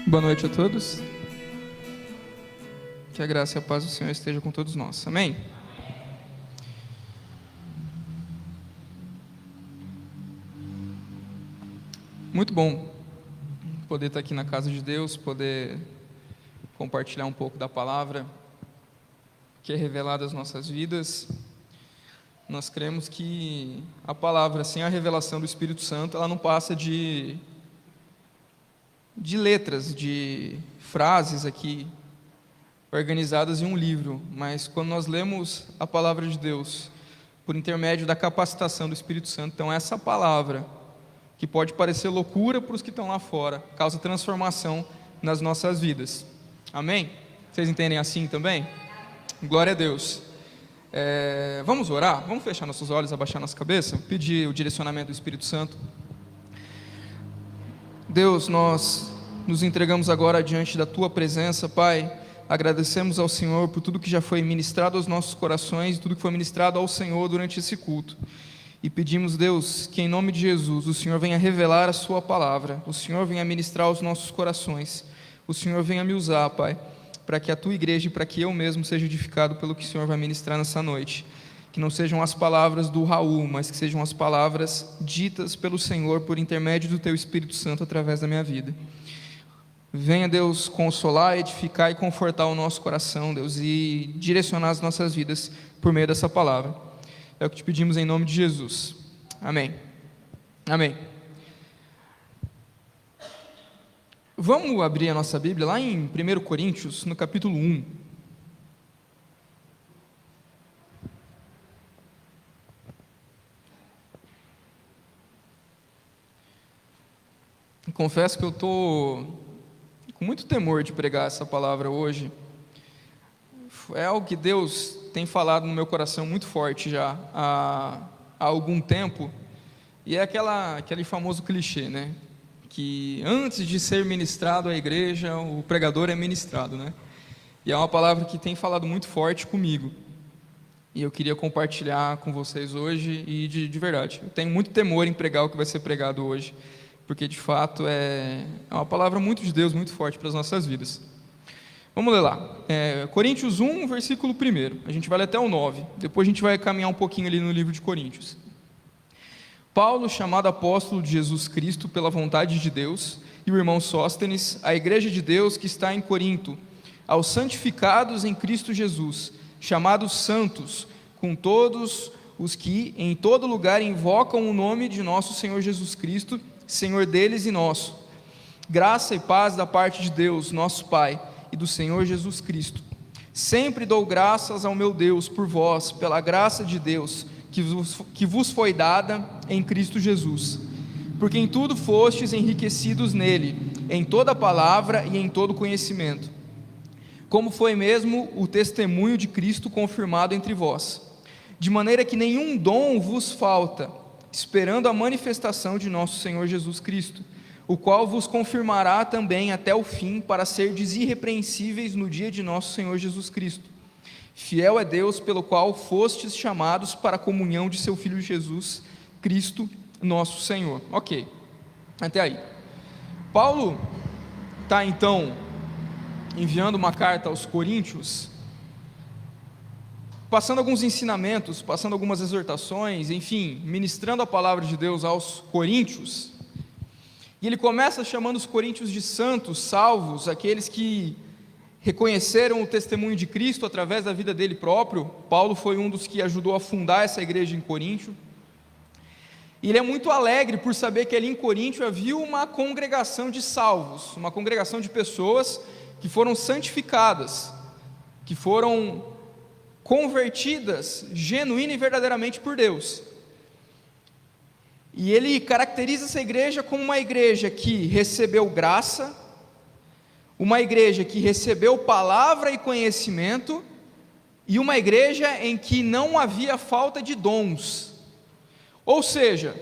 Boa noite a todos. Que a graça e a paz do Senhor esteja com todos nós. Amém? Muito bom poder estar aqui na casa de Deus, poder compartilhar um pouco da palavra que é revelada às nossas vidas. Nós cremos que a palavra, sem a revelação do Espírito Santo, ela não passa de letras, de frases aqui organizadas em um livro, mas quando nós lemos a palavra de Deus por intermédio da capacitação do Espírito Santo, então essa palavra, que pode parecer loucura para os que estão lá fora, causa transformação nas nossas vidas. Amém? Vocês entendem assim também? Glória a Deus. Vamos orar? Vamos fechar nossos olhos, abaixar nossa cabeça, pedir o direcionamento do Espírito Santo. Deus, nós nos entregamos agora diante da Tua presença, Pai. Agradecemos ao Senhor por tudo que já foi ministrado aos nossos corações, tudo que foi ministrado ao Senhor durante esse culto. E pedimos, Deus, que em nome de Jesus, o Senhor venha revelar a Sua palavra, o Senhor venha ministrar aos nossos corações, o Senhor venha me usar, Pai, para que a Tua igreja e para que eu mesmo seja edificado pelo que o Senhor vai ministrar nessa noite. Que não sejam as palavras do Raul, mas que sejam as palavras ditas pelo Senhor por intermédio do Teu Espírito Santo através da minha vida. Venha, Deus, consolar, edificar e confortar o nosso coração, Deus, e direcionar as nossas vidas por meio dessa palavra. É o que te pedimos em nome de Jesus. Amém. Amém. Vamos abrir a nossa Bíblia lá em 1 Coríntios, no capítulo 1. Confesso que eu estou com muito temor de pregar essa palavra hoje. É algo que Deus tem falado no meu coração muito forte já há algum tempo, e é aquele famoso clichê, né? Que antes de ser ministrado à igreja, o pregador é ministrado, né? E é uma palavra que tem falado muito forte comigo, e eu queria compartilhar com vocês hoje, e de verdade, eu tenho muito temor em pregar o que vai ser pregado hoje, porque de fato é uma palavra muito de Deus, muito forte para as nossas vidas. Vamos ler lá, Coríntios 1, versículo 1, a gente vai ler até o 9, depois a gente vai caminhar um pouquinho ali no livro de Coríntios. Paulo, chamado apóstolo de Jesus Cristo pela vontade de Deus, e o irmão Sóstenes, a igreja de Deus que está em Corinto, aos santificados em Cristo Jesus, chamados santos, com todos os que em todo lugar invocam o nome de nosso Senhor Jesus Cristo, Senhor deles e nosso. Graça e paz da parte de Deus, nosso Pai, e do Senhor Jesus Cristo. Sempre dou graças ao meu Deus por vós, pela graça de Deus, que vos foi dada em Cristo Jesus, porque em tudo fostes enriquecidos nele, em toda palavra e em todo conhecimento, como foi mesmo o testemunho de Cristo confirmado entre vós, de maneira que nenhum dom vos falta, esperando a manifestação de nosso Senhor Jesus Cristo, o qual vos confirmará também até o fim, para serdes irrepreensíveis no dia de nosso Senhor Jesus Cristo. Fiel é Deus, pelo qual fostes chamados para a comunhão de seu Filho Jesus Cristo, nosso Senhor. Ok, até aí. Paulo está então enviando uma carta aos Coríntios, passando alguns ensinamentos, passando algumas exortações, enfim, ministrando a palavra de Deus aos Coríntios. E ele começa chamando os coríntios de santos, salvos, aqueles que reconheceram o testemunho de Cristo através da vida dele próprio. Paulo foi um dos que ajudou a fundar essa igreja em Coríntio. E ele é muito alegre por saber que ali em Coríntio havia uma congregação de salvos, uma congregação de pessoas que foram santificadas, que foram convertidas genuína e verdadeiramente por Deus. E ele caracteriza essa igreja como uma igreja que recebeu graça, uma igreja que recebeu palavra e conhecimento, e uma igreja em que não havia falta de dons. Ou seja,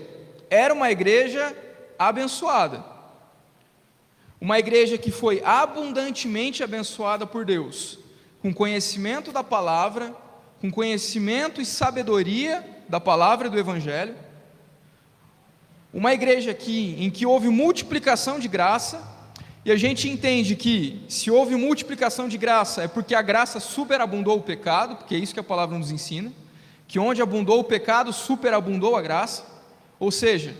era uma igreja abençoada, uma igreja que foi abundantemente abençoada por Deus, com conhecimento da palavra, com conhecimento e sabedoria da palavra e do Evangelho. Uma igreja em que houve multiplicação de graça, E a gente entende que se houve multiplicação de graça, é porque a graça superabundou o pecado, porque é isso que a palavra nos ensina, que onde abundou o pecado, superabundou a graça. Ou seja,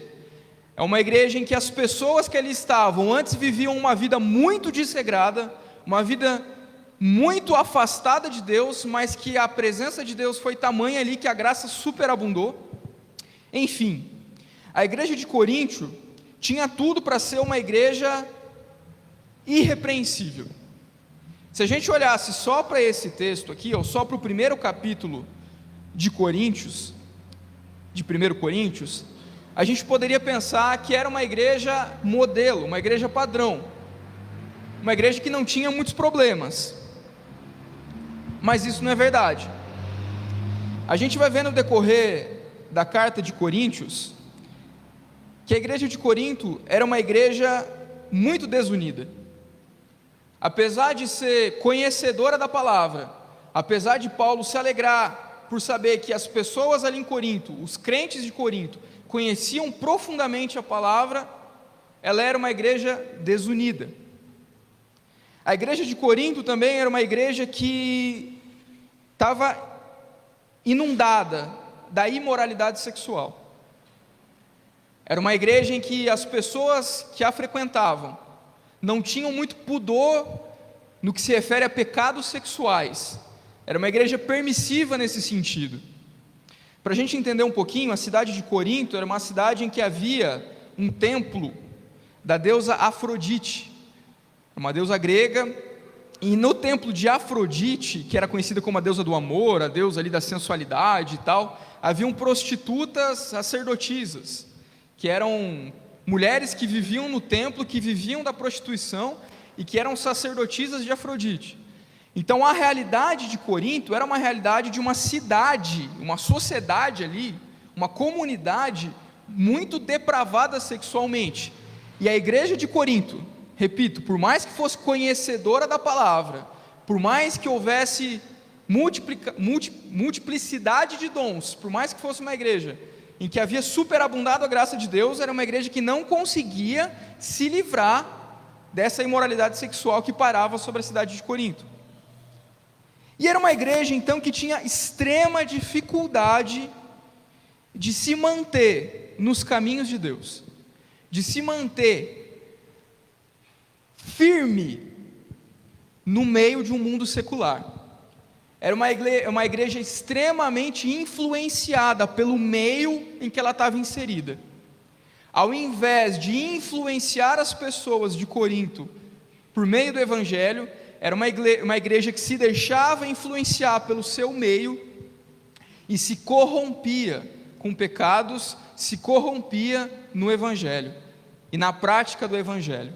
é uma igreja em que as pessoas que ali estavam antes viviam uma vida muito desregrada, uma vida muito afastada de Deus, mas que a presença de Deus foi tamanha ali que a graça superabundou. Enfim, a igreja de Corinto tinha tudo para ser uma igreja irrepreensível. Se a gente olhasse só para esse texto aqui, ou só para o primeiro capítulo de Coríntios, de 1 Coríntios, a gente poderia pensar que era uma igreja modelo, uma igreja padrão, uma igreja que não tinha muitos problemas, mas isso não é verdade. A gente vai ver no decorrer da carta de Coríntios, que a igreja de Corinto era uma igreja muito desunida. Apesar de ser conhecedora da palavra, apesar de Paulo se alegrar por saber que as pessoas ali em Corinto, os crentes de Corinto, conheciam profundamente a palavra, ela era uma igreja desunida. A igreja de Corinto também era uma igreja que estava inundada da imoralidade sexual. Era uma igreja em que as pessoas que a frequentavam não tinham muito pudor no que se refere a pecados sexuais. Era uma igreja permissiva nesse sentido. Para a gente entender um pouquinho, a cidade de Corinto era uma cidade em que havia um templo da deusa Afrodite, uma deusa grega, e no templo de Afrodite, que era conhecida como a deusa do amor, a deusa ali da sensualidade e tal, haviam prostitutas sacerdotisas, que eram mulheres que viviam no templo, que viviam da prostituição e que eram sacerdotisas de Afrodite. Então a realidade de Corinto era uma realidade de uma cidade, uma sociedade ali, uma comunidade muito depravada sexualmente. E a igreja de Corinto, repito, por mais que fosse conhecedora da palavra, por mais que houvesse multiplicidade de dons, por mais que fosse uma igreja em que havia superabundado a graça de Deus, era uma igreja que não conseguia se livrar dessa imoralidade sexual que parava sobre a cidade de Corinto. E era uma igreja então que tinha extrema dificuldade de se manter nos caminhos de Deus, de se manter firme no meio de um mundo secular. Era uma igreja extremamente influenciada pelo meio em que ela estava inserida. Ao invés de influenciar as pessoas de Corinto por meio do Evangelho, era uma igreja que se deixava influenciar pelo seu meio e se corrompia com pecados, se corrompia no Evangelho e na prática do Evangelho.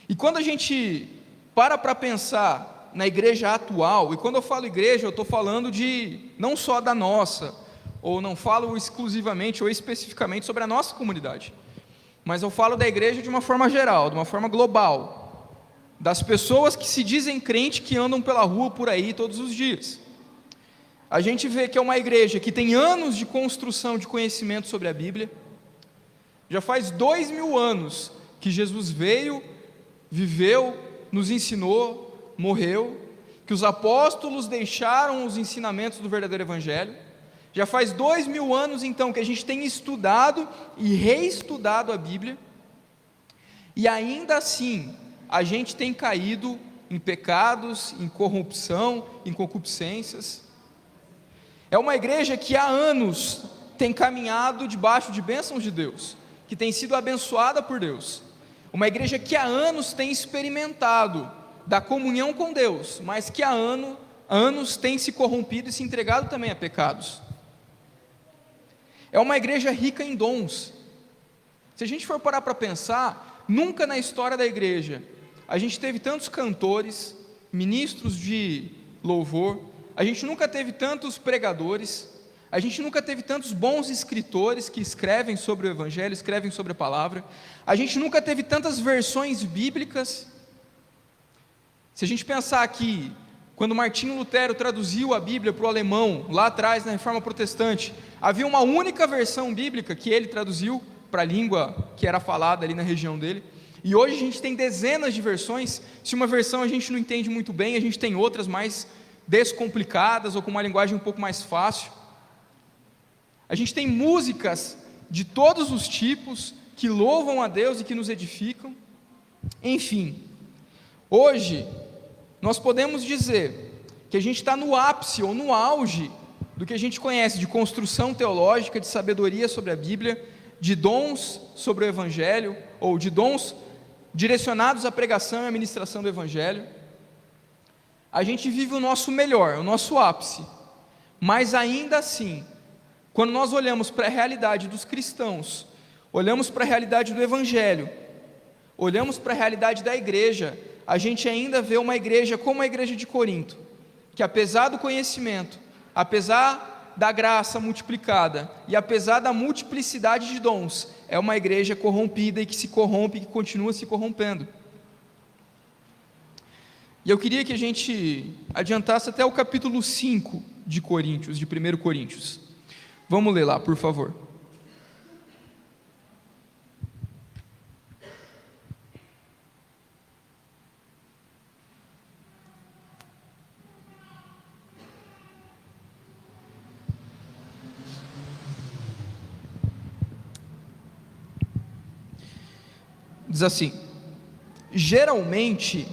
E quando a gente para pensar na igreja atual, e quando eu falo igreja, eu estou falando de não só da nossa, ou não falo exclusivamente ou especificamente sobre a nossa comunidade, mas eu falo da igreja de uma forma geral, de uma forma global, das pessoas que se dizem crente, que andam pela rua por aí todos os dias. A gente vê que é uma igreja que tem anos de construção de conhecimento sobre a Bíblia. Já faz 2000 anos que Jesus veio, viveu, nos ensinou, morreu, que os apóstolos deixaram os ensinamentos do verdadeiro Evangelho. Já faz 2000 anos então que a gente tem estudado e reestudado a Bíblia, e ainda assim a gente tem caído em pecados, em corrupção, em concupiscências. É uma igreja que há anos tem caminhado debaixo de bênçãos de Deus, que tem sido abençoada por Deus. Uma igreja que há anos tem experimentado da comunhão com Deus, mas que há anos tem se corrompido e se entregado também a pecados. É uma igreja rica em dons. Se a gente for parar para pensar, nunca na história da igreja a gente teve tantos cantores, ministros de louvor, a gente nunca teve tantos pregadores, a gente nunca teve tantos bons escritores que escrevem sobre o Evangelho, escrevem sobre a palavra, a gente nunca teve tantas versões bíblicas. Se a gente pensar aqui, quando Martinho Lutero traduziu a Bíblia para o alemão, lá atrás na Reforma Protestante, havia uma única versão bíblica que ele traduziu para a língua que era falada ali na região dele. E hoje a gente tem dezenas de versões. Se uma versão a gente não entende muito bem, a gente tem outras mais descomplicadas ou com uma linguagem um pouco mais fácil. A gente tem músicas de todos os tipos que louvam a Deus e que nos edificam. Enfim, hoje nós podemos dizer que a gente está no ápice ou no auge do que a gente conhece de construção teológica, de sabedoria sobre a Bíblia, de dons sobre o Evangelho, ou de dons direcionados à pregação e à ministração do Evangelho. A gente vive o nosso melhor, o nosso ápice, mas ainda assim, quando nós olhamos para a realidade dos cristãos, olhamos para a realidade do Evangelho, olhamos para a realidade da igreja, a gente ainda vê uma igreja como a igreja de Corinto, que apesar do conhecimento, apesar da graça multiplicada e apesar da multiplicidade de dons, é uma igreja corrompida e que se corrompe e que continua se corrompendo. E eu queria que a gente adiantasse até o capítulo 5 de Coríntios, de 1 Coríntios. Vamos ler lá, por favor. Diz assim: geralmente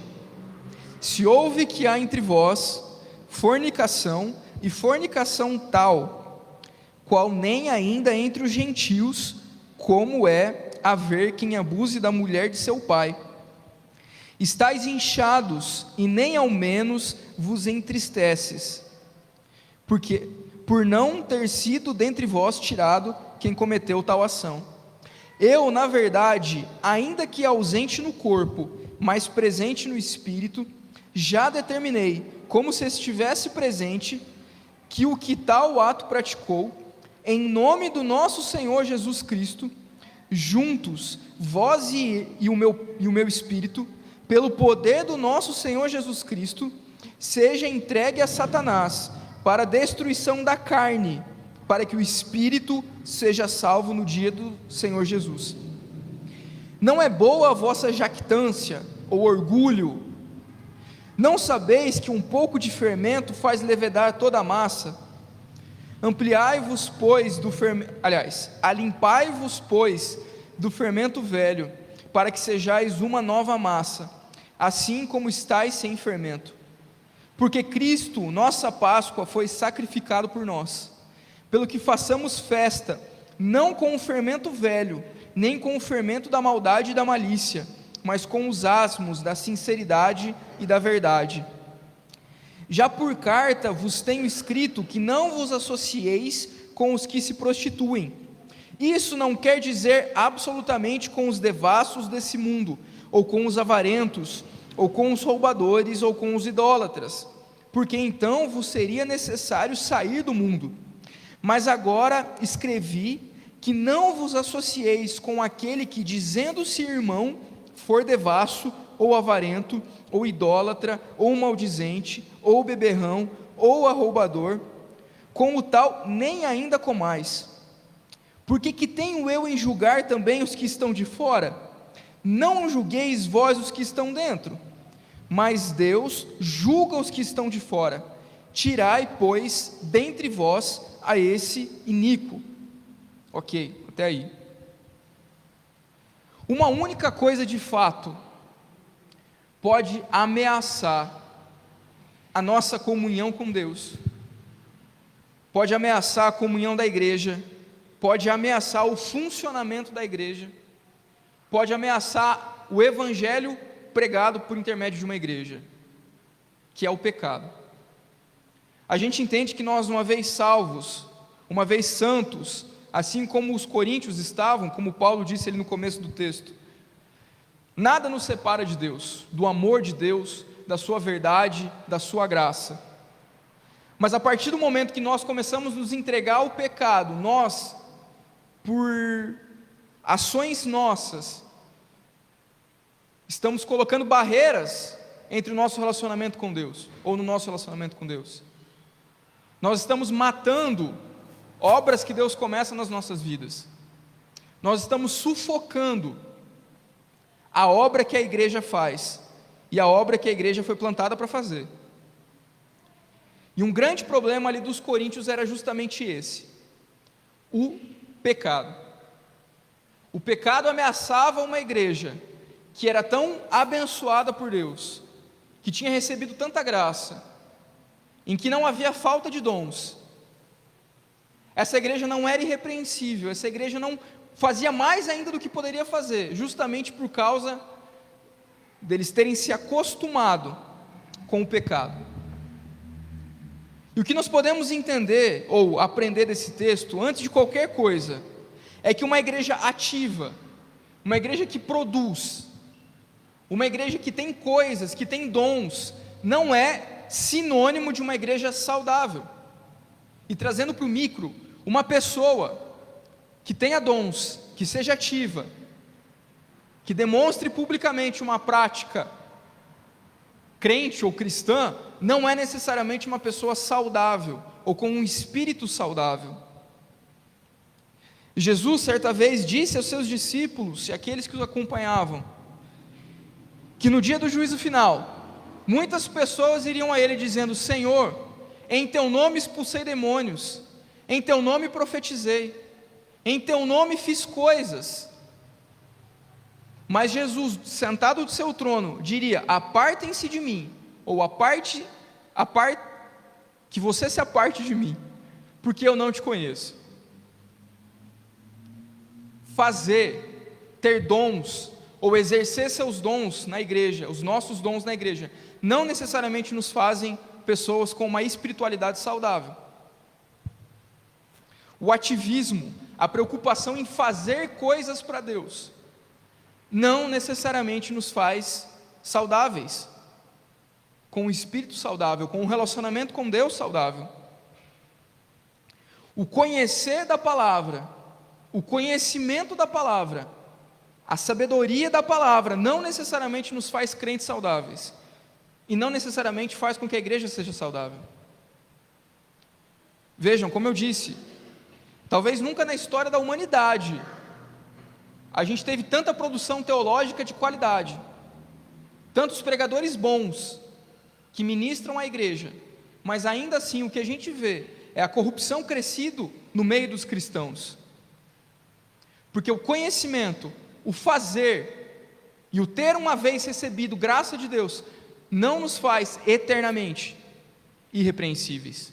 se ouve que há entre vós fornicação, e fornicação tal, qual nem ainda entre os gentios, como é haver quem abuse da mulher de seu pai. Estais inchados, e nem ao menos vos entristeces, porque por não ter sido dentre vós tirado quem cometeu tal ação. Eu, na verdade, ainda que ausente no corpo, mas presente no espírito, já determinei, como se estivesse presente, que o que tal ato praticou, em nome do nosso Senhor Jesus Cristo, juntos, vós e o meu espírito, pelo poder do nosso Senhor Jesus Cristo, seja entregue a Satanás, para a destruição da carne, para que o espírito seja salvo no dia do Senhor Jesus. Não é boa a vossa jactância ou orgulho? Não sabeis que um pouco de fermento faz levedar toda a massa? Ampliai-vos, pois, alimpai-vos, pois, do fermento velho, para que sejais uma nova massa, assim como estáis sem fermento. Porque Cristo, nossa Páscoa, foi sacrificado por nós, pelo que façamos festa, não com o fermento velho, nem com o fermento da maldade e da malícia, mas com os asmos da sinceridade e da verdade. Já por carta vos tenho escrito que não vos associeis com os que se prostituem. Isso não quer dizer absolutamente com os devassos desse mundo, ou com os avarentos, ou com os roubadores, ou com os idólatras, porque então vos seria necessário sair do mundo. Mas agora escrevi que não vos associeis com aquele que, dizendo-se irmão, for devasso, ou avarento, ou idólatra, ou maldizente, ou beberrão, ou arroubador, com o tal nem ainda comais. Porque que tenho eu em julgar também os que estão de fora? Não julgueis vós os que estão dentro, mas Deus julga os que estão de fora. Tirai, pois, dentre vós a esse iníquo. Ok, até aí. Uma única coisa de fato pode ameaçar a nossa comunhão com Deus, pode ameaçar a comunhão da igreja, pode ameaçar o funcionamento da igreja, pode ameaçar o evangelho pregado por intermédio de uma igreja, que é o pecado. A gente entende que nós, uma vez salvos, uma vez santos, assim como os coríntios estavam, como Paulo disse ali no começo do texto, nada nos separa de Deus, do amor de Deus, da sua verdade, da sua graça. Mas a partir do momento que nós começamos a nos entregar ao pecado, nós, por ações nossas, estamos colocando barreiras entre o nosso relacionamento com Deus, ou no nosso relacionamento com Deus. Nós estamos matando obras que Deus começa nas nossas vidas. Nós estamos sufocando a obra que a igreja faz e a obra que a igreja foi plantada para fazer. E um grande problema ali dos coríntios era justamente esse: o pecado. O pecado ameaçava uma igreja que era tão abençoada por Deus, que tinha recebido tanta graça, em que não havia falta de dons. Essa igreja não era irrepreensível, essa igreja não fazia mais ainda do que poderia fazer, justamente por causa deles terem se acostumado com o pecado. E o que nós podemos entender ou aprender desse texto, antes de qualquer coisa, é que uma igreja ativa, uma igreja que produz, uma igreja que tem coisas, que tem dons, não é sinônimo de uma igreja saudável. E trazendo para o micro, uma pessoa que tenha dons, que seja ativa, que demonstre publicamente uma prática crente ou cristã, não é necessariamente uma pessoa saudável, ou com um espírito saudável. Jesus, certa vez, disse aos seus discípulos, e aqueles que os acompanhavam, que no dia do juízo final, muitas pessoas iriam a ele dizendo: Senhor, em teu nome expulsei demônios, em teu nome profetizei, em teu nome fiz coisas. Mas Jesus, sentado do seu trono, diria: apartem-se de mim, ou que você se aparte de mim, porque eu não te conheço. Ter dons, ou exercer seus dons na igreja, os nossos dons na igreja, não necessariamente nos fazem pessoas com uma espiritualidade saudável. O ativismo, a preocupação em fazer coisas para Deus, não necessariamente nos faz saudáveis, com um espírito saudável, com um relacionamento com Deus saudável. O conhecer da palavra, o conhecimento da palavra, a sabedoria da palavra, não necessariamente nos faz crentes saudáveis, e não necessariamente faz com que a igreja seja saudável. Vejam, como eu disse, talvez nunca na história da humanidade a gente teve tanta produção teológica de qualidade, tantos pregadores bons que ministram a igreja, mas ainda assim o que a gente vê é a corrupção crescido no meio dos cristãos, porque o conhecimento, o fazer e o ter uma vez recebido graça de Deus não nos faz eternamente irrepreensíveis.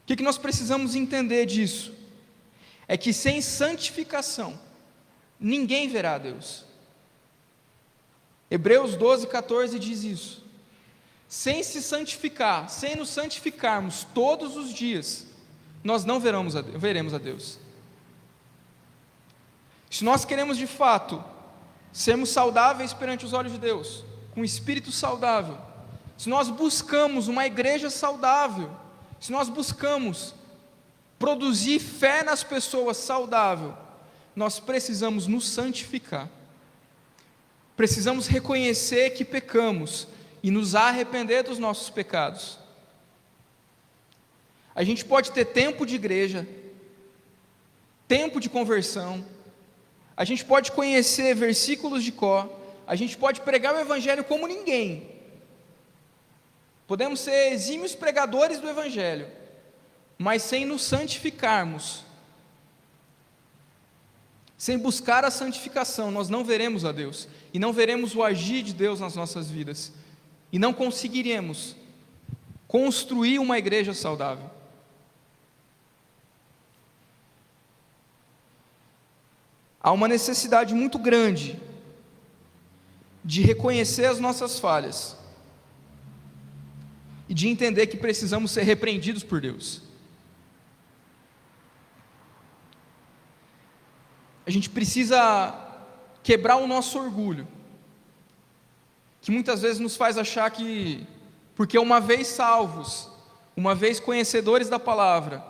O que nós precisamos entender disso? É que sem santificação ninguém verá a Deus. Hebreus 12:14 diz isso. Sem se santificar, sem nos santificarmos todos os dias, nós não veremos a Deus. Se nós queremos de fato sermos saudáveis perante os olhos de Deus, com um espírito saudável, se nós buscamos uma igreja saudável, se nós buscamos produzir fé nas pessoas saudável, nós precisamos nos santificar, precisamos reconhecer que pecamos e nos arrepender dos nossos pecados. A gente pode ter tempo de igreja, tempo de conversão, a gente pode conhecer versículos de cor, a gente pode pregar o evangelho como ninguém, podemos ser exímios pregadores do evangelho, mas sem nos santificarmos, sem buscar a santificação, nós não veremos a Deus, e não veremos o agir de Deus nas nossas vidas, e não conseguiremos construir uma igreja saudável. Há uma necessidade muito grande de reconhecer as nossas falhas e de entender que precisamos ser repreendidos por Deus. A gente precisa quebrar o nosso orgulho, que muitas vezes nos faz achar que, porque uma vez salvos, uma vez conhecedores da palavra,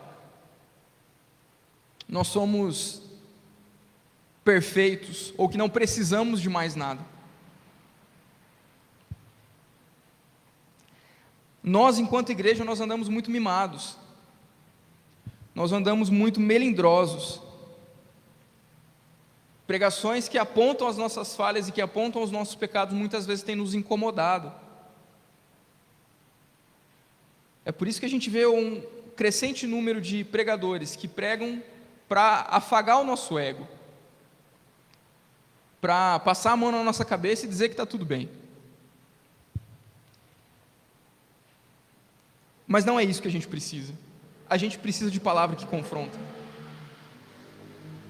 nós somos perfeitos, ou que não precisamos de mais nada. Nós, enquanto igreja, nós andamos muito mimados, nós andamos muito melindrosos, Pregações que apontam as nossas falhas e que apontam os nossos pecados muitas vezes têm nos incomodado. É por isso que a gente vê um crescente número de pregadores que pregam para afagar o nosso ego, para passar a mão na nossa cabeça e dizer que está tudo bem. Mas não é isso que a gente precisa. A gente precisa de palavra que confronta.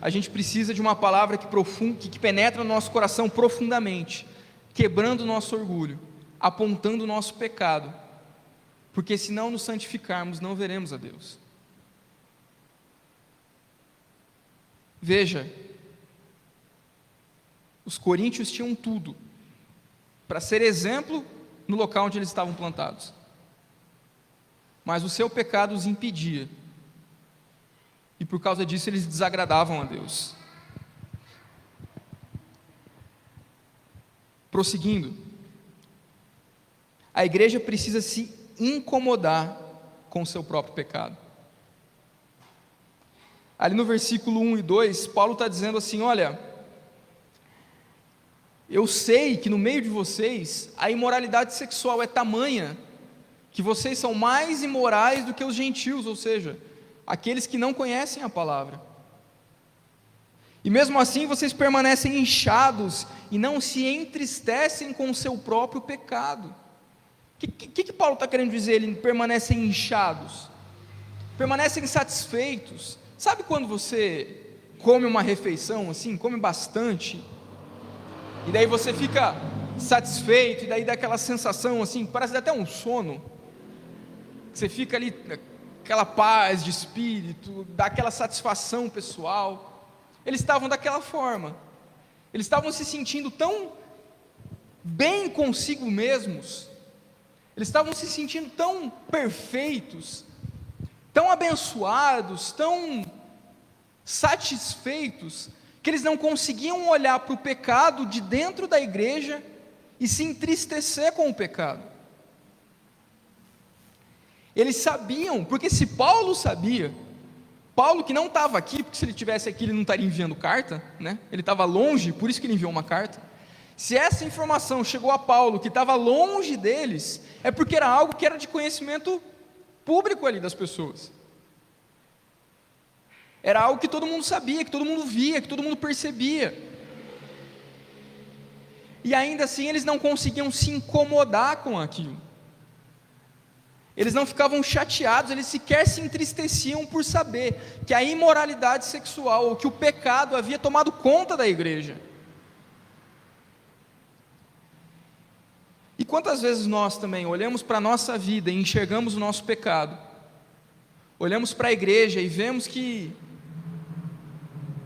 A gente precisa de uma palavra que penetra no nosso coração profundamente, quebrando o nosso orgulho, apontando o nosso pecado, porque se não nos santificarmos, não veremos a Deus. Veja, os coríntios tinham tudo para ser exemplo no local onde eles estavam plantados, mas o seu pecado os impedia, e por causa disso eles desagradavam a Deus. Prosseguindo, a igreja precisa se incomodar com o seu próprio pecado. Ali no versículo 1 e 2, Paulo está dizendo assim: olha, eu sei que no meio de vocês a imoralidade sexual é tamanha que vocês são mais imorais do que os gentios, ou seja, aqueles que não conhecem a palavra. E mesmo assim vocês permanecem inchados e não se entristecem com o seu próprio pecado. O que Paulo está querendo dizer? Eles permanecem inchados, permanecem insatisfeitos. Sabe quando você come uma refeição assim, come bastante, e daí você fica satisfeito, e daí dá aquela sensação assim, parece até um sono, você fica ali, aquela paz de espírito, dá aquela satisfação pessoal. Eles estavam daquela forma, eles estavam se sentindo tão bem consigo mesmos, eles estavam se sentindo tão perfeitos, tão abençoados, tão satisfeitos, que eles não conseguiam olhar para o pecado de dentro da igreja e se entristecer com o pecado. Eles sabiam, porque se Paulo sabia, Paulo que não estava aqui, porque se ele estivesse aqui ele não estaria enviando carta, né? Ele estava longe, por isso que ele enviou uma carta. Se essa informação chegou a Paulo, que estava longe deles, é porque era algo que era de conhecimento público ali das pessoas. Era algo que todo mundo sabia, que todo mundo via, que todo mundo percebia. E ainda assim eles não conseguiam se incomodar com aquilo. Eles não ficavam chateados, eles sequer se entristeciam por saber que a imoralidade sexual, ou que o pecado havia tomado conta da igreja. E quantas vezes nós também olhamos para a nossa vida e enxergamos o nosso pecado, olhamos para a igreja e vemos que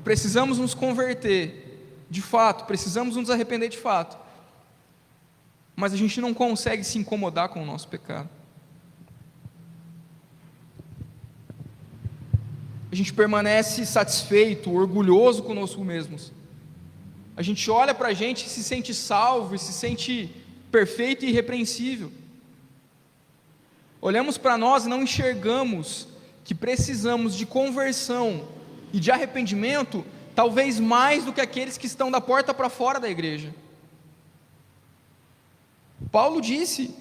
precisamos nos converter, de fato, precisamos nos arrepender de fato, mas a gente não consegue se incomodar com o nosso pecado. A gente permanece satisfeito, orgulhoso conosco mesmos. A gente olha para a gente e se sente salvo, e se sente perfeito e irrepreensível. Olhamos para nós e não enxergamos que precisamos de conversão e de arrependimento, talvez mais do que aqueles que estão da porta para fora da igreja. Paulo disse: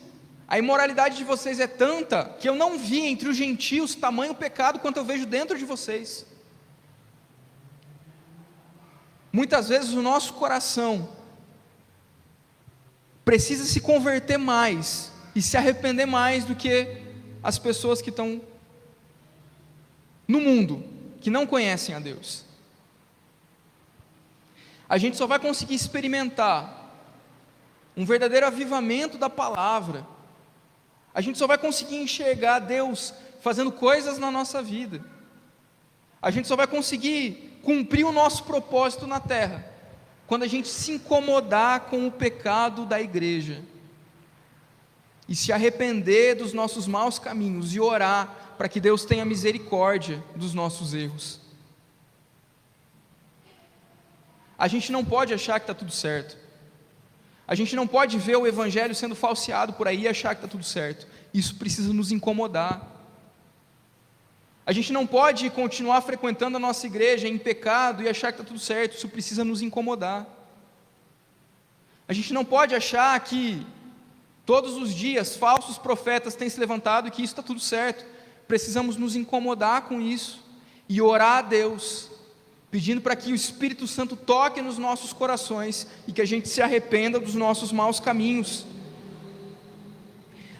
a imoralidade de vocês é tanta que eu não vi entre os gentios tamanho pecado quanto eu vejo dentro de vocês. Muitas vezes o nosso coração precisa se converter mais e se arrepender mais do que as pessoas que estão no mundo, que não conhecem a Deus. A gente só vai conseguir experimentar um verdadeiro avivamento da palavra, a gente só vai conseguir enxergar Deus fazendo coisas na nossa vida, a gente só vai conseguir cumprir o nosso propósito na terra, quando a gente se incomodar com o pecado da igreja, e se arrepender dos nossos maus caminhos, e orar para que Deus tenha misericórdia dos nossos erros. A gente não pode achar que está tudo certo, a gente não pode ver o evangelho sendo falseado por aí e achar que está tudo certo. Isso precisa nos incomodar. A gente não pode continuar frequentando a nossa igreja em pecado e achar que está tudo certo, isso precisa nos incomodar. A gente não pode achar que todos os dias falsos profetas têm se levantado e que isso está tudo certo. Precisamos nos incomodar com isso e orar a Deus, pedindo para que o Espírito Santo toque nos nossos corações e que a gente se arrependa dos nossos maus caminhos.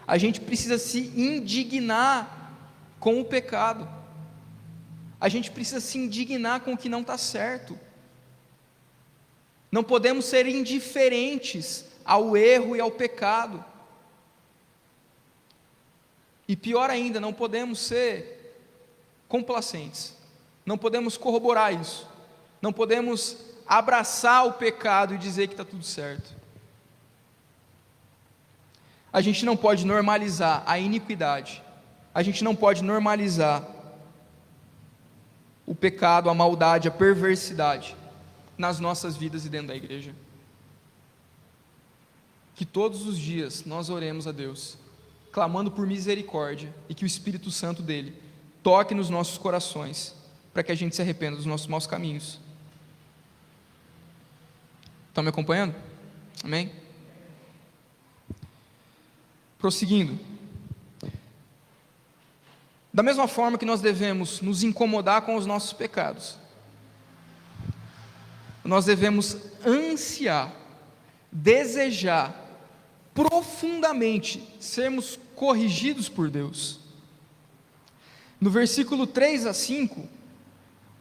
A gente precisa se indignar com o pecado. A gente precisa se indignar com o que não está certo. Não podemos ser indiferentes ao erro e ao pecado. E pior ainda, não podemos ser complacentes. Não podemos corroborar isso. Não podemos abraçar o pecado e dizer que está tudo certo. A gente não pode normalizar a iniquidade. A gente não pode normalizar o pecado, a maldade, a perversidade nas nossas vidas e dentro da igreja. Que todos os dias nós oremos a Deus, clamando por misericórdia, e que o Espírito Santo dele toque nos nossos corações, para que a gente se arrependa dos nossos maus caminhos. Estão me acompanhando? Amém? Prosseguindo. Da mesma forma que nós devemos nos incomodar com os nossos pecados, nós devemos ansiar, desejar profundamente sermos corrigidos por Deus. No versículo 3 a 5,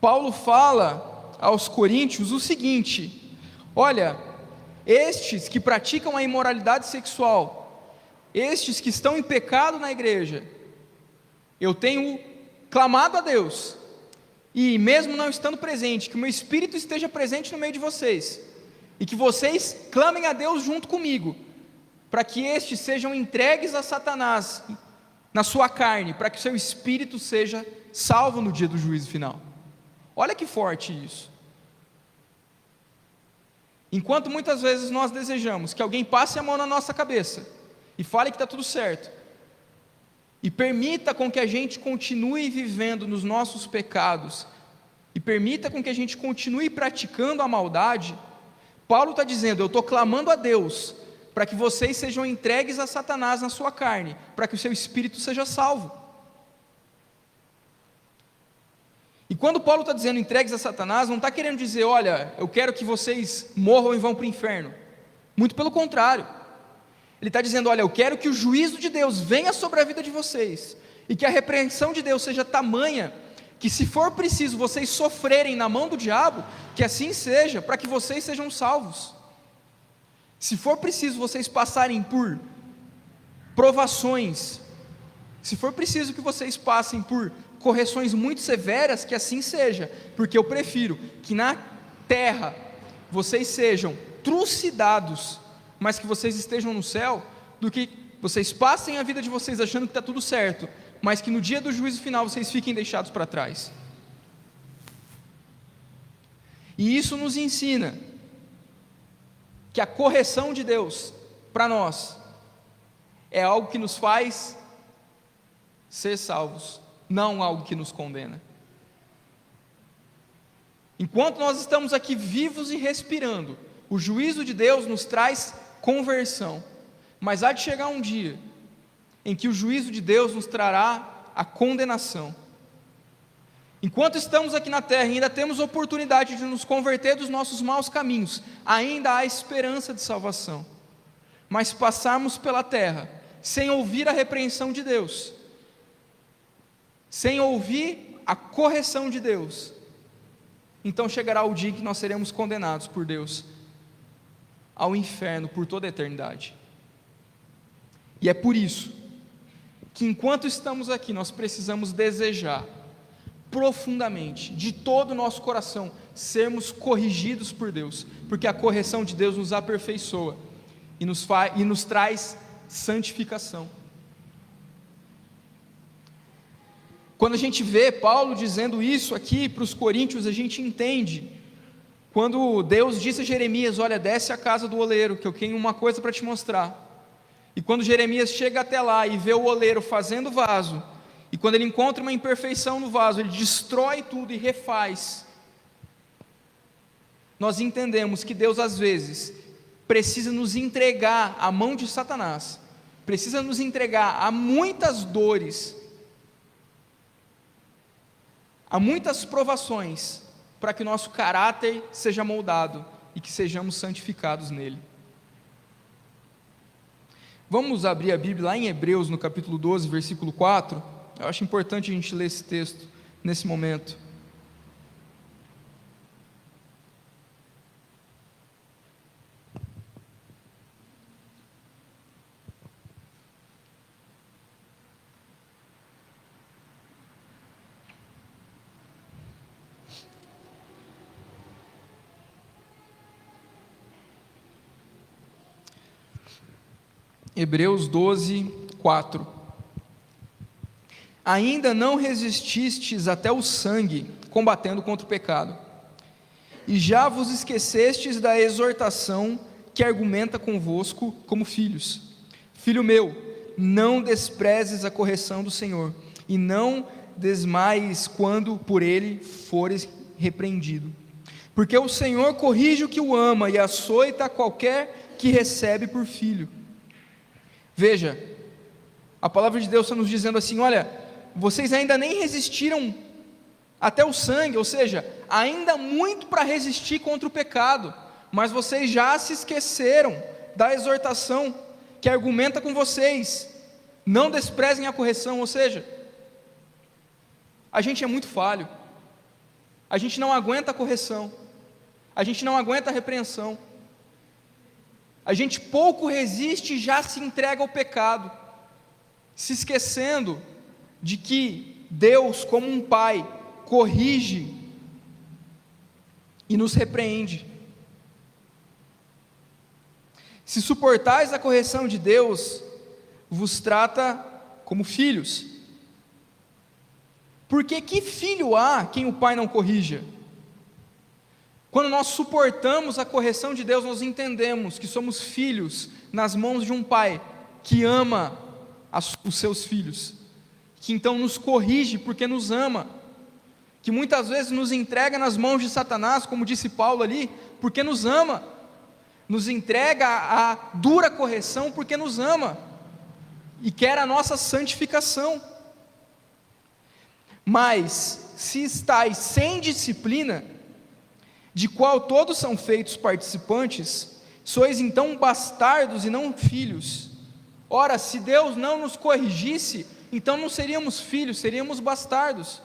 Paulo fala aos coríntios o seguinte: olha, estes que praticam a imoralidade sexual, estes que estão em pecado na igreja, eu tenho clamado a Deus, e mesmo não estando presente, que o meu Espírito esteja presente no meio de vocês, e que vocês clamem a Deus junto comigo, para que estes sejam entregues a Satanás na sua carne, para que o seu espírito seja salvo no dia do juízo final. Olha que forte isso. Enquanto muitas vezes nós desejamos que alguém passe a mão na nossa cabeça e fale que está tudo certo, e permita com que a gente continue vivendo nos nossos pecados, e permita com que a gente continue praticando a maldade, Paulo está dizendo: eu estou clamando a Deus para que vocês sejam entregues a Satanás na sua carne, para que o seu espírito seja salvo. E quando Paulo está dizendo entregues a Satanás, não está querendo dizer: olha, eu quero que vocês morram e vão para o inferno. Muito pelo contrário. Ele está dizendo: olha, eu quero que o juízo de Deus venha sobre a vida de vocês, e que a repreensão de Deus seja tamanha, que se for preciso vocês sofrerem na mão do diabo, que assim seja, para que vocês sejam salvos. Se for preciso vocês passarem por provações, se for preciso que vocês passem por correções muito severas, que assim seja, porque eu prefiro que na terra vocês sejam trucidados, mas que vocês estejam no céu, do que vocês passem a vida de vocês achando que está tudo certo, mas que no dia do juízo final vocês fiquem deixados para trás. E isso nos ensina que a correção de Deus para nós é algo que nos faz ser salvos, não algo que nos condena. Enquanto nós estamos aqui vivos e respirando, o juízo de Deus nos traz conversão, mas há de chegar um dia em que o juízo de Deus nos trará a condenação. Enquanto estamos aqui na terra e ainda temos oportunidade de nos converter dos nossos maus caminhos, ainda há esperança de salvação. Mas se passarmos pela terra sem ouvir a repreensão de Deus, sem ouvir a correção de Deus, então chegará o dia em que nós seremos condenados por Deus ao inferno por toda a eternidade. E é por isso que enquanto estamos aqui, nós precisamos desejar profundamente, de todo o nosso coração, sermos corrigidos por Deus, porque a correção de Deus nos aperfeiçoa e nos traz santificação. Quando a gente vê Paulo dizendo isso aqui para os coríntios, a gente entende, quando Deus disse a Jeremias: olha, desce à casa do oleiro, que eu tenho uma coisa para te mostrar. E quando Jeremias chega até lá e vê o oleiro fazendo vaso, e quando ele encontra uma imperfeição no vaso, ele destrói tudo e refaz. Nós entendemos que Deus às vezes precisa nos entregar à mão de Satanás, precisa nos entregar a muitas dores, a muitas provações, para que nosso caráter seja moldado e que sejamos santificados nele. Vamos abrir a Bíblia lá em Hebreus, no capítulo 12, versículo 4. Eu acho importante a gente ler esse texto nesse momento. Hebreus 12, 4. Ainda não resististes até o sangue, combatendo contra o pecado, e já vos esquecestes da exortação que argumenta convosco como filhos. Filho meu, não desprezes a correção do Senhor, e não desmaies quando por ele fores repreendido. Porque o Senhor corrige o que o ama, e açoita qualquer que recebe por filho. Veja, a palavra de Deus está nos dizendo assim: olha, vocês ainda nem resistiram até o sangue, ou seja, ainda muito para resistir contra o pecado, mas vocês já se esqueceram da exortação que argumenta com vocês, não desprezem a correção. Ou seja, a gente é muito falho, a gente não aguenta a correção, a gente não aguenta a repreensão, a gente pouco resiste e já se entrega ao pecado, se esquecendo de que Deus, como um pai, corrige e nos repreende. Se suportais a correção de Deus, vos trata como filhos. Porque que filho há quem o pai não corrija? Quando nós suportamos a correção de Deus, nós entendemos que somos filhos nas mãos de um pai que ama os seus filhos, que então nos corrige porque nos ama, que muitas vezes nos entrega nas mãos de Satanás, como disse Paulo ali, porque nos ama, nos entrega a dura correção porque nos ama e quer a nossa santificação. Mas se estáis sem disciplina, de qual todos são feitos participantes, sois então bastardos e não filhos. Ora, se Deus não nos corrigisse, então não seríamos filhos, seríamos bastardos.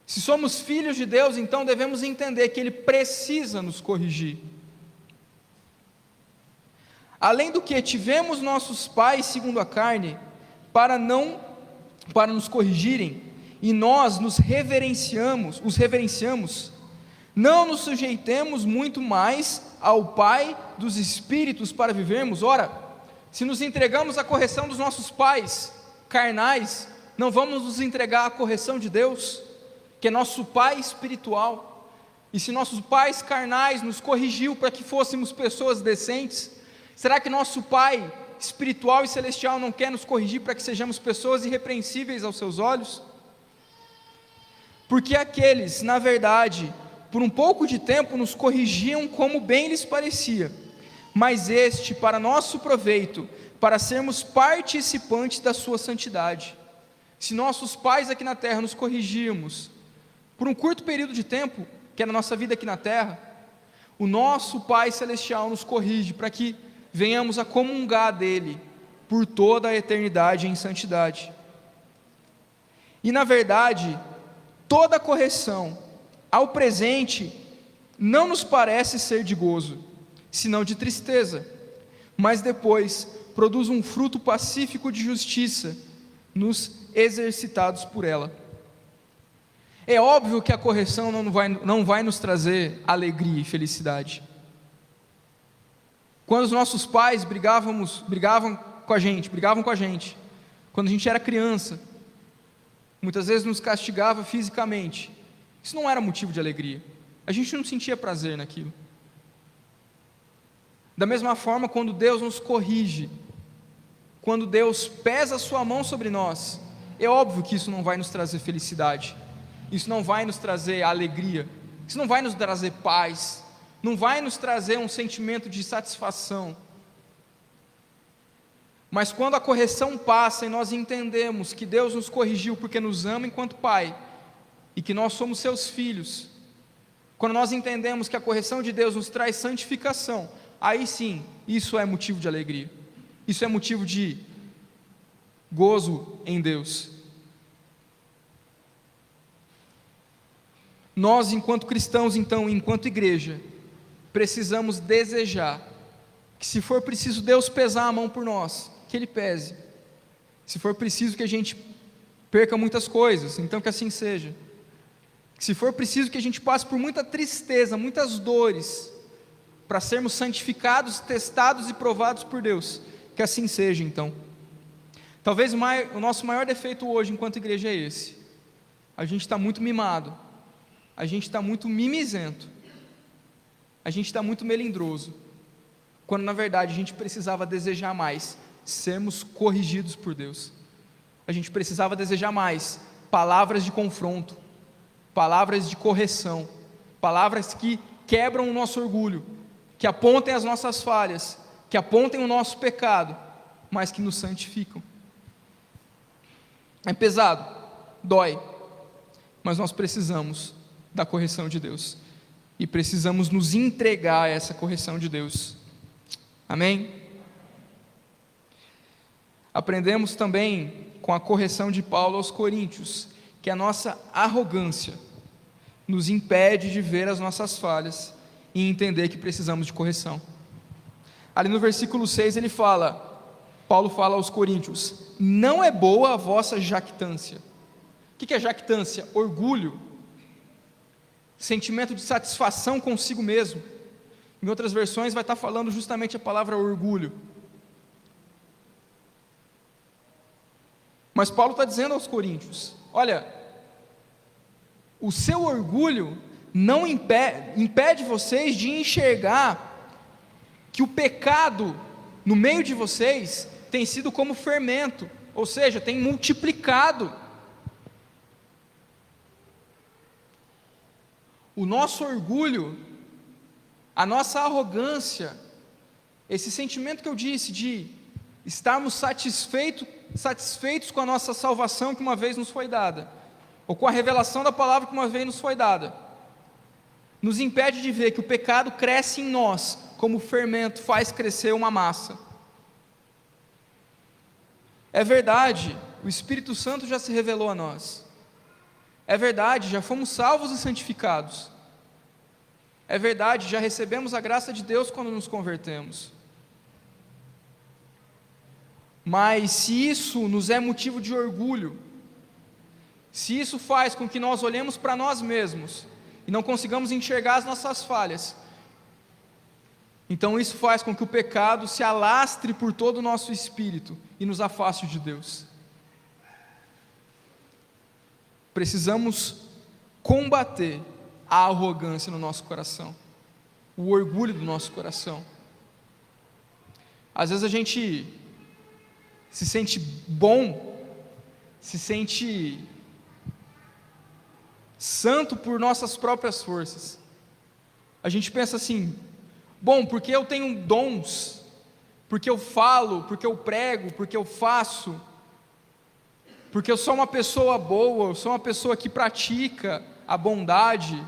Se somos filhos de Deus, então devemos entender que Ele precisa nos corrigir. Além do que, tivemos nossos pais segundo a carne, para nos corrigirem, e nós os reverenciamos, não nos sujeitemos muito mais ao Pai dos Espíritos para vivermos? Ora, se nos entregamos à correção dos nossos pais carnais, não vamos nos entregar à correção de Deus, que é nosso Pai espiritual? E se nossos pais carnais nos corrigiu para que fôssemos pessoas decentes, será que nosso Pai espiritual e celestial não quer nos corrigir para que sejamos pessoas irrepreensíveis aos seus olhos? Porque aqueles, na verdade, por um pouco de tempo nos corrigiam como bem lhes parecia, mas este para nosso proveito, para sermos participantes da sua santidade. Se nossos pais aqui na terra nos corrigíamos por um curto período de tempo, que é a nossa vida aqui na terra, o nosso Pai Celestial nos corrige para que venhamos a comungar dele por toda a eternidade em santidade. E na verdade, toda correção ao presente não nos parece ser de gozo, senão de tristeza, mas depois produz um fruto pacífico de justiça nos exercitados por ela. É óbvio que a correção não vai nos trazer alegria e felicidade. Quando os nossos pais brigavam com a gente, quando a gente era criança, muitas vezes nos castigava fisicamente, isso não era motivo de alegria, a gente não sentia prazer naquilo. Da mesma forma, quando Deus nos corrige, quando Deus pesa a sua mão sobre nós, é óbvio que isso não vai nos trazer felicidade, isso não vai nos trazer alegria, isso não vai nos trazer paz, não vai nos trazer um sentimento de satisfação. Mas quando a correção passa e nós entendemos que Deus nos corrigiu porque nos ama enquanto Pai, e que nós somos seus filhos, quando nós entendemos que a correção de Deus nos traz santificação, aí sim, isso é motivo de alegria, isso é motivo de gozo em Deus. Nós, enquanto cristãos, então, enquanto igreja, precisamos desejar que, se for preciso Deus pesar a mão por nós, que Ele pese. Se for preciso que a gente perca muitas coisas, então que assim seja. Se for preciso que a gente passe por muita tristeza, muitas dores, para sermos santificados, testados e provados por Deus, que assim seja então. Talvez o nosso maior defeito hoje enquanto igreja é esse: a gente está muito mimado, a gente está muito mimizento, a gente está muito melindroso, quando na verdade a gente precisava desejar mais sermos corrigidos por Deus. A gente precisava desejar mais palavras de confronto, palavras de correção, palavras que quebram o nosso orgulho, que apontem as nossas falhas, que apontem o nosso pecado, mas que nos santificam. É pesado, dói, mas nós precisamos da correção de Deus, e precisamos nos entregar a essa correção de Deus. Amém? Aprendemos também com a correção de Paulo aos Coríntios, que a nossa arrogância nos impede de ver as nossas falhas e entender que precisamos de correção. Ali no versículo 6 Paulo fala aos Coríntios: não é boa a vossa jactância. O que é jactância? Orgulho, sentimento de satisfação consigo mesmo. Em outras versões vai estar falando justamente a palavra orgulho. Mas Paulo está dizendo aos Coríntios: olha, o seu orgulho não impede vocês de enxergar que o pecado no meio de vocês tem sido como fermento, ou seja, tem multiplicado. O nosso orgulho, a nossa arrogância, esse sentimento que eu disse de estarmos satisfeitos com a nossa salvação que uma vez nos foi dada, ou com a revelação da palavra que uma vez nos foi dada, nos impede de ver que o pecado cresce em nós, como o fermento faz crescer uma massa. É verdade, o Espírito Santo já se revelou a nós. É verdade, já fomos salvos e santificados. É verdade, já recebemos a graça de Deus quando nos convertemos. Mas se isso nos é motivo de orgulho, se isso faz com que nós olhemos para nós mesmos e não consigamos enxergar as nossas falhas, então isso faz com que o pecado se alastre por todo o nosso espírito e nos afaste de Deus. Precisamos combater a arrogância no nosso coração, o orgulho do nosso coração. Às vezes a gente se sente bom, se sente santo por nossas próprias forças. A gente pensa assim: bom, porque eu tenho dons, porque eu falo, porque eu prego, porque eu faço, porque eu sou uma pessoa boa, eu sou uma pessoa que pratica a bondade,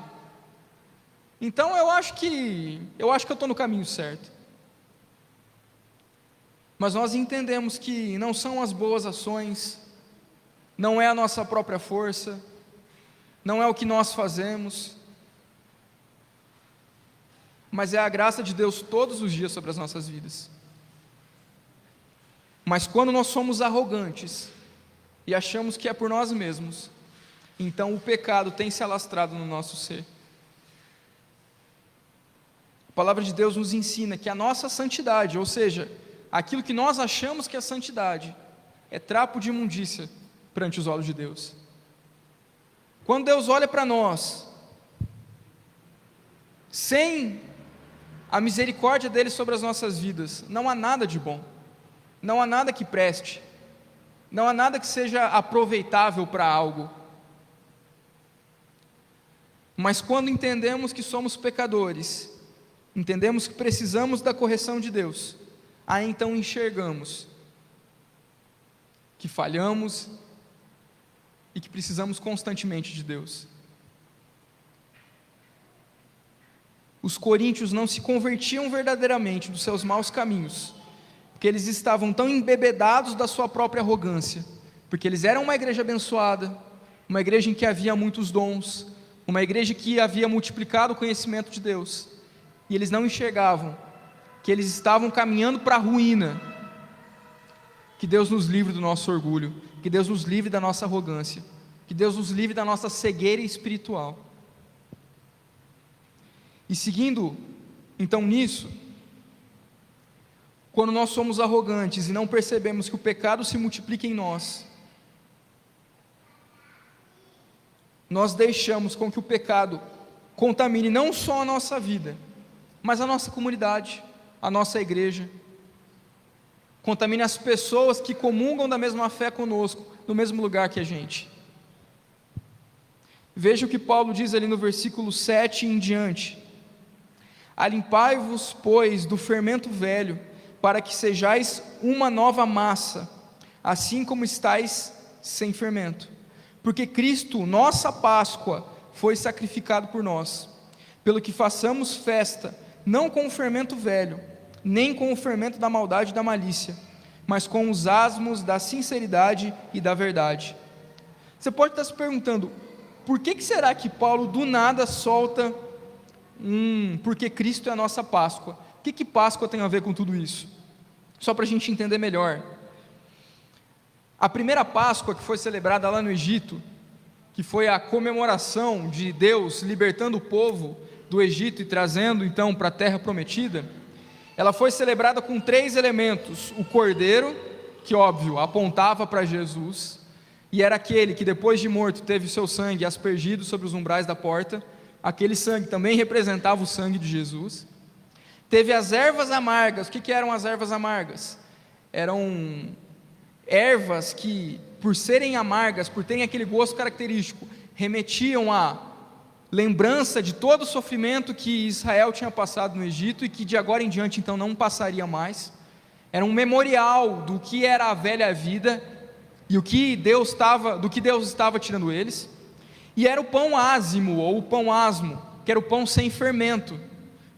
então eu acho que eu estou no caminho certo. Mas nós entendemos que não são as boas ações, não é a nossa própria força, não é o que nós fazemos, mas é a graça de Deus todos os dias sobre as nossas vidas. Mas quando nós somos arrogantes e achamos que é por nós mesmos, então o pecado tem se alastrado no nosso ser. A palavra de Deus nos ensina que a nossa santidade, ou seja, aquilo que nós achamos que é santidade, é trapo de imundícia perante os olhos de Deus. Quando Deus olha para nós, sem a misericórdia dele sobre as nossas vidas, não há nada de bom, não há nada que preste, não há nada que seja aproveitável para algo. Mas quando entendemos que somos pecadores, entendemos que precisamos da correção de Deus, aí então enxergamos que falhamos e que precisamos constantemente de Deus. Os coríntios não se convertiam verdadeiramente dos seus maus caminhos, porque eles estavam tão embebedados da sua própria arrogância, porque eles eram uma igreja abençoada, uma igreja em que havia muitos dons, uma igreja que havia multiplicado o conhecimento de Deus, e eles não enxergavam que eles estavam caminhando para a ruína. Que Deus nos livre do nosso orgulho, que Deus nos livre da nossa arrogância, que Deus nos livre da nossa cegueira espiritual. E seguindo então nisso, quando nós somos arrogantes e não percebemos que o pecado se multiplica em nós, nós deixamos com que o pecado contamine não só a nossa vida, mas a nossa comunidade, a nossa igreja, contamine as pessoas que comungam da mesma fé conosco, no mesmo lugar que a gente. Veja o que Paulo diz ali no versículo 7 em diante: alimpai-vos, pois, do fermento velho, para que sejais uma nova massa, assim como estáis sem fermento. Porque Cristo, nossa Páscoa, foi sacrificado por nós, pelo que façamos festa, não com o fermento velho, nem com o fermento da maldade e da malícia, mas com os asmos da sinceridade e da verdade. Você pode estar se perguntando, por que será que Paulo do nada solta porque Cristo é a nossa Páscoa? O que Páscoa tem a ver com tudo isso? Só para a gente entender melhor. A primeira Páscoa que foi celebrada lá no Egito, que foi a comemoração de Deus libertando o povo do Egito e trazendo então para a terra prometida, ela foi celebrada com 3 elementos: o cordeiro, que óbvio apontava para Jesus, e era aquele que depois de morto teve o seu sangue aspergido sobre os umbrais da porta, aquele sangue também representava o sangue de Jesus. Teve as ervas amargas. O que eram as ervas amargas? Eram ervas que, por serem amargas, por terem aquele gosto característico, remetiam à lembrança de todo o sofrimento que Israel tinha passado no Egito e que de agora em diante então não passaria mais. Era um memorial do que era a velha vida e do que Deus estava tirando eles. E era o pão ázimo, ou o pão asmo, que era o pão sem fermento.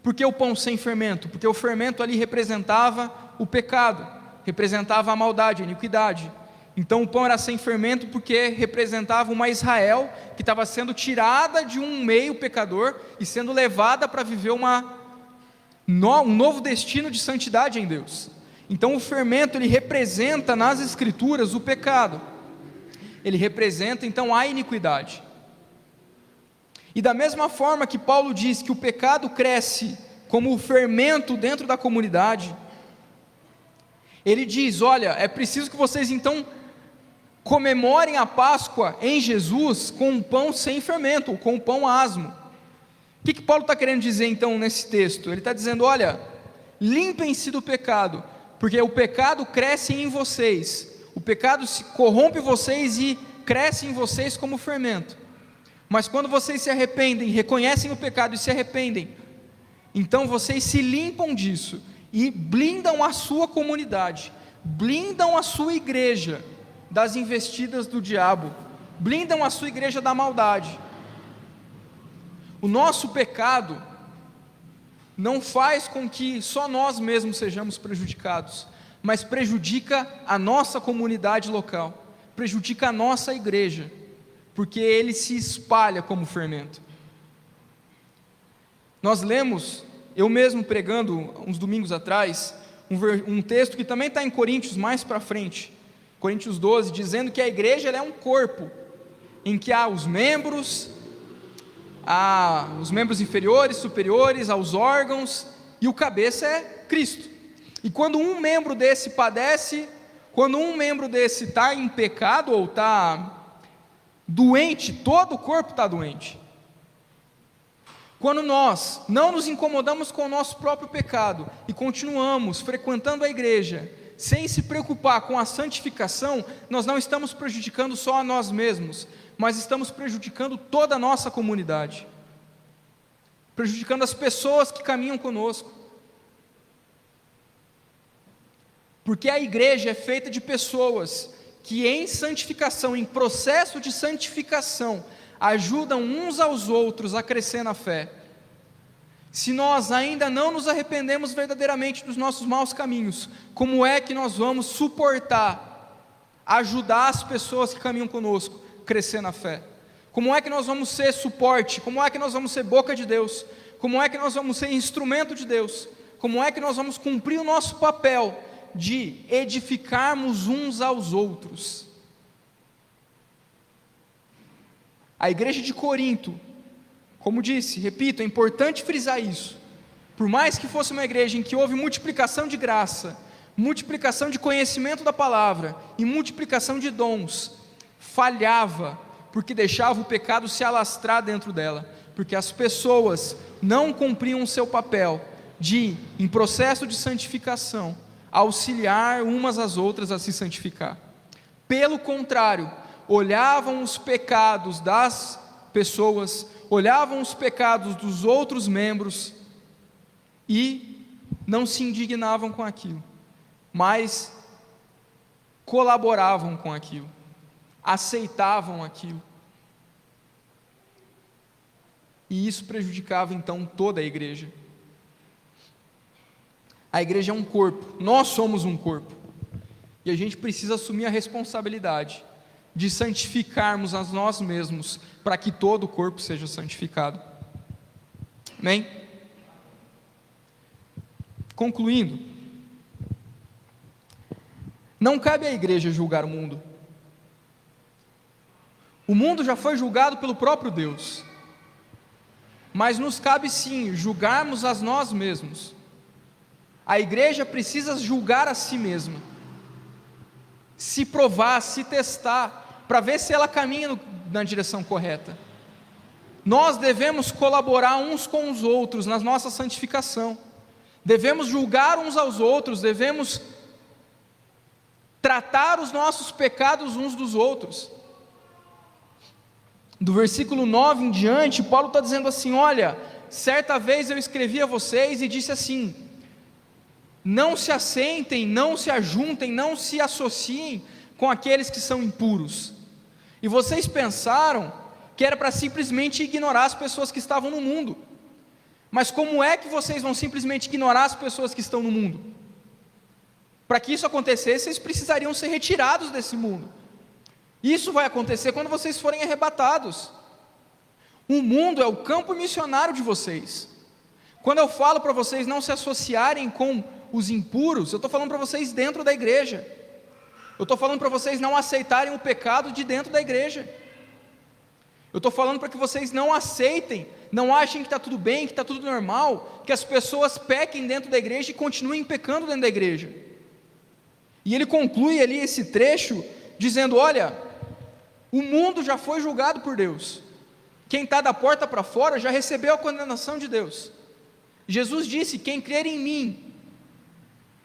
Por que o pão sem fermento? Porque o fermento ali representava o pecado, representava a maldade, a iniquidade. Então o pão era sem fermento porque representava uma Israel que estava sendo tirada de um meio pecador e sendo levada para viver um novo destino de santidade em Deus. Então o fermento, ele representa nas Escrituras o pecado, ele representa então a iniquidade. E da mesma forma que Paulo diz que o pecado cresce como o fermento dentro da comunidade, ele diz: olha, é preciso que vocês então comemorem a Páscoa em Jesus com um pão sem fermento, ou com um pão asmo. O que Paulo está querendo dizer então nesse texto? Ele está dizendo: olha, limpem-se do pecado, porque o pecado cresce em vocês, o pecado se corrompe vocês e cresce em vocês como fermento. Mas quando vocês se arrependem, reconhecem o pecado e se arrependem, então vocês se limpam disso e blindam a sua comunidade, blindam a sua igreja das investidas do diabo, blindam a sua igreja da maldade. O nosso pecado não faz com que só nós mesmos sejamos prejudicados, mas prejudica a nossa comunidade local, prejudica a nossa igreja, porque ele se espalha como fermento. Nós lemos, eu mesmo pregando uns domingos atrás, um texto que também está em Coríntios mais para frente, Coríntios 12, dizendo que a igreja ela é um corpo, em que há os membros inferiores, superiores, aos órgãos, e o cabeça é Cristo. E quando um membro desse padece, quando um membro desse está em pecado ou está doente, todo o corpo está doente. Quando nós não nos incomodamos com o nosso próprio pecado e continuamos frequentando a igreja, sem se preocupar com a santificação, nós não estamos prejudicando só a nós mesmos, mas estamos prejudicando toda a nossa comunidade, prejudicando as pessoas que caminham conosco. Porque a igreja é feita de pessoas que em santificação, em processo de santificação, ajudam uns aos outros a crescer na fé. Se nós ainda não nos arrependemos verdadeiramente dos nossos maus caminhos, como é que nós vamos suportar, ajudar as pessoas que caminham conosco a crescer na fé? Como é que nós vamos ser suporte? Como é que nós vamos ser boca de Deus? Como é que nós vamos ser instrumento de Deus? Como é que nós vamos cumprir o nosso papel de edificarmos uns aos outros? A igreja de Corinto, como disse, repito, é importante frisar isso. Por mais que fosse uma igreja em que houve multiplicação de graça, multiplicação de conhecimento da palavra e multiplicação de dons, falhava, porque deixava o pecado se alastrar dentro dela, porque as pessoas não cumpriam o seu papel de, em processo de santificação, auxiliar umas às outras a se santificar. Pelo contrário, olhavam os pecados das pessoas, olhavam os pecados dos outros membros e não se indignavam com aquilo, mas colaboravam com aquilo, aceitavam aquilo. E isso prejudicava então toda a igreja. A igreja é um corpo, nós somos um corpo, e a gente precisa assumir a responsabilidade de santificarmos a nós mesmos, para que todo o corpo seja santificado. Amém? Concluindo, não cabe à igreja julgar o mundo. O mundo já foi julgado pelo próprio Deus, mas nos cabe sim julgarmos a nós mesmos. A igreja precisa julgar a si mesma, se provar, se testar, para ver se ela caminha na direção correta. Nós devemos colaborar uns com os outros na nossa santificação, devemos julgar uns aos outros, devemos tratar os nossos pecados uns dos outros. Do versículo 9 em diante, Paulo está dizendo assim: olha, certa vez eu escrevi a vocês e disse assim: não se assentem, não se ajuntem, não se associem com aqueles que são impuros. E vocês pensaram que era para simplesmente ignorar as pessoas que estavam no mundo. Mas como é que vocês vão simplesmente ignorar as pessoas que estão no mundo? Para que isso acontecesse, vocês precisariam ser retirados desse mundo. Isso vai acontecer quando vocês forem arrebatados. O mundo é o campo missionário de vocês. Quando eu falo para vocês não se associarem com os impuros, eu estou falando para vocês dentro da igreja. Eu estou falando para vocês não aceitarem o pecado de dentro da igreja. Eu estou falando para que vocês não aceitem, não achem que está tudo bem, que está tudo normal, que as pessoas pequem dentro da igreja e continuem pecando dentro da igreja. E ele conclui ali esse trecho dizendo: olha, o mundo já foi julgado por Deus. Quem está da porta para fora já recebeu a condenação de Deus. Jesus disse: quem crer em mim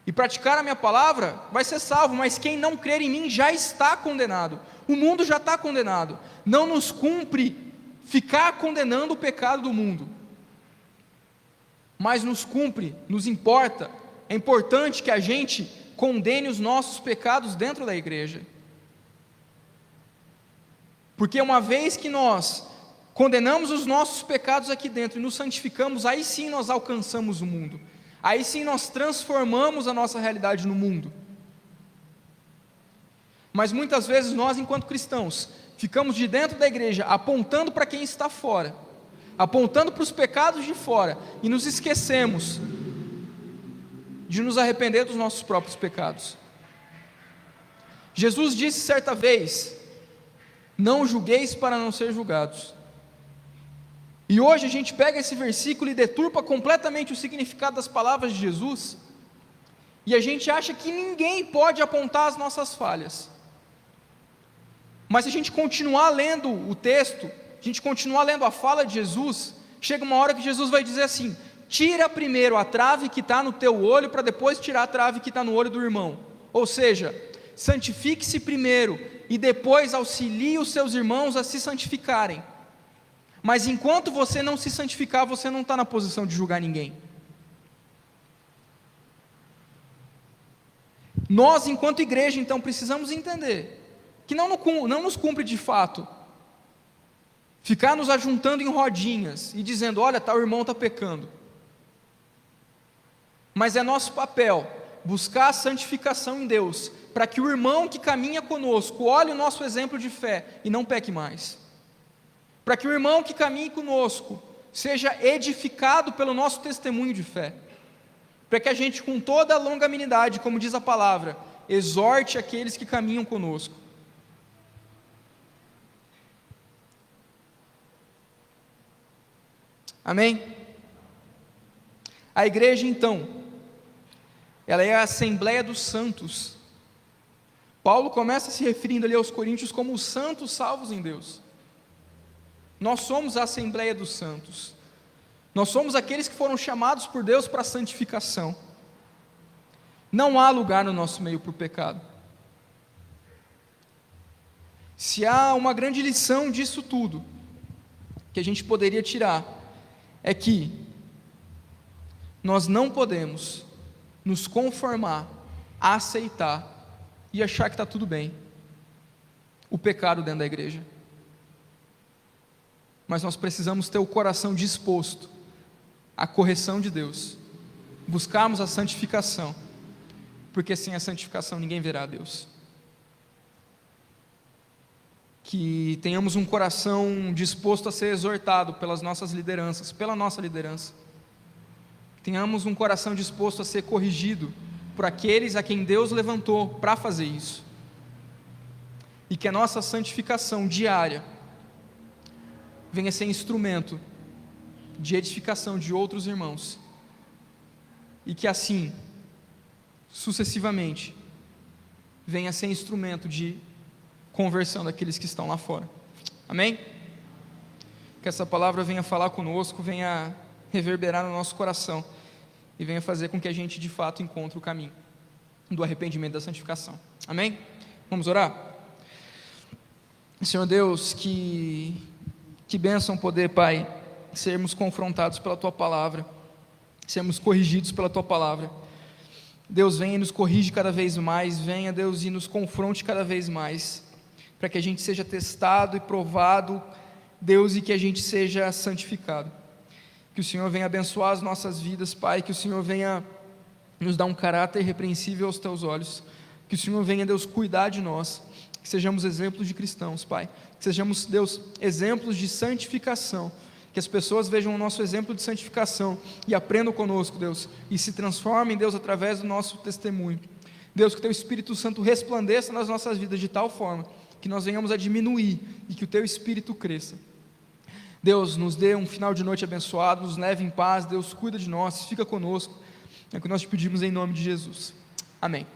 e praticar a minha palavra vai ser salvo, mas quem não crer em mim já está condenado. O mundo já está condenado. Não nos cumpre ficar condenando o pecado do mundo, mas nos cumpre, nos importa, é importante que a gente condene os nossos pecados dentro da igreja, porque uma vez que nós condenamos os nossos pecados aqui dentro e nos santificamos, aí sim nós alcançamos o mundo. Aí sim nós transformamos a nossa realidade no mundo. Mas muitas vezes nós, enquanto cristãos, ficamos de dentro da igreja apontando para quem está fora, apontando para os pecados de fora, e nos esquecemos de nos arrepender dos nossos próprios pecados. Jesus disse certa vez: não julgueis para não ser julgados. E hoje a gente pega esse versículo e deturpa completamente o significado das palavras de Jesus, e a gente acha que ninguém pode apontar as nossas falhas. Mas se a gente continuar lendo o texto, a gente continuar lendo a fala de Jesus, chega uma hora que Jesus vai dizer assim: tira primeiro a trave que está no teu olho, para depois tirar a trave que está no olho do irmão. Ou seja, santifique-se primeiro e depois auxilie os seus irmãos a se santificarem. Mas enquanto você não se santificar, você não está na posição de julgar ninguém. Nós, enquanto igreja, então, precisamos entender que não nos cumpre de fato ficar nos ajuntando em rodinhas e dizendo, olha, tal irmão está pecando. Mas é nosso papel buscar a santificação em Deus, para que o irmão que caminha conosco olhe o nosso exemplo de fé e não peque mais. Para que o irmão que caminhe conosco seja edificado pelo nosso testemunho de fé. Para que a gente, com toda a longanimidade, como diz a palavra, exorte aqueles que caminham conosco. Amém? A igreja, então, ela é a Assembleia dos Santos. Paulo começa se referindo ali aos coríntios como os santos salvos em Deus. Nós somos a Assembleia dos Santos. Nós somos aqueles que foram chamados por Deus para a santificação. Não há lugar no nosso meio para o pecado. Se há uma grande lição disso tudo, que a gente poderia tirar, é que nós não podemos nos conformar, aceitar e achar que está tudo bem o pecado dentro da igreja. Mas nós precisamos ter o coração disposto à correção de Deus, buscarmos a santificação, porque sem a santificação ninguém verá a Deus. Que tenhamos um coração disposto a ser exortado pelas nossas lideranças, pela nossa liderança. Tenhamos um coração disposto a ser corrigido por aqueles a quem Deus levantou para fazer isso. E que a nossa santificação diária venha ser instrumento de edificação de outros irmãos. E que assim, sucessivamente, venha ser instrumento de conversão daqueles que estão lá fora. Amém? Que essa palavra venha falar conosco, venha reverberar no nosso coração e venha fazer com que a gente de fato encontre o caminho do arrependimento e da santificação. Amém? Vamos orar? Senhor Deus, que bênção poder, Pai, sermos confrontados pela Tua Palavra, sermos corrigidos pela Tua Palavra. Deus, venha e nos corrige cada vez mais, venha, Deus, e nos confronte cada vez mais, para que a gente seja testado e provado, Deus, e que a gente seja santificado. Que o Senhor venha abençoar as nossas vidas, Pai, que o Senhor venha nos dar um caráter irrepreensível aos Teus olhos, que o Senhor venha, Deus, cuidar de nós, que sejamos exemplos de cristãos, Pai, que sejamos, Deus, exemplos de santificação, que as pessoas vejam o nosso exemplo de santificação e aprendam conosco, Deus, e se transformem, Deus, através do nosso testemunho. Deus, que Teu Espírito Santo resplandeça nas nossas vidas de tal forma que nós venhamos a diminuir e que o Teu Espírito cresça. Deus, nos dê um final de noite abençoado, nos leve em paz, Deus, cuida de nós, fica conosco, é o que nós te pedimos em nome de Jesus. Amém.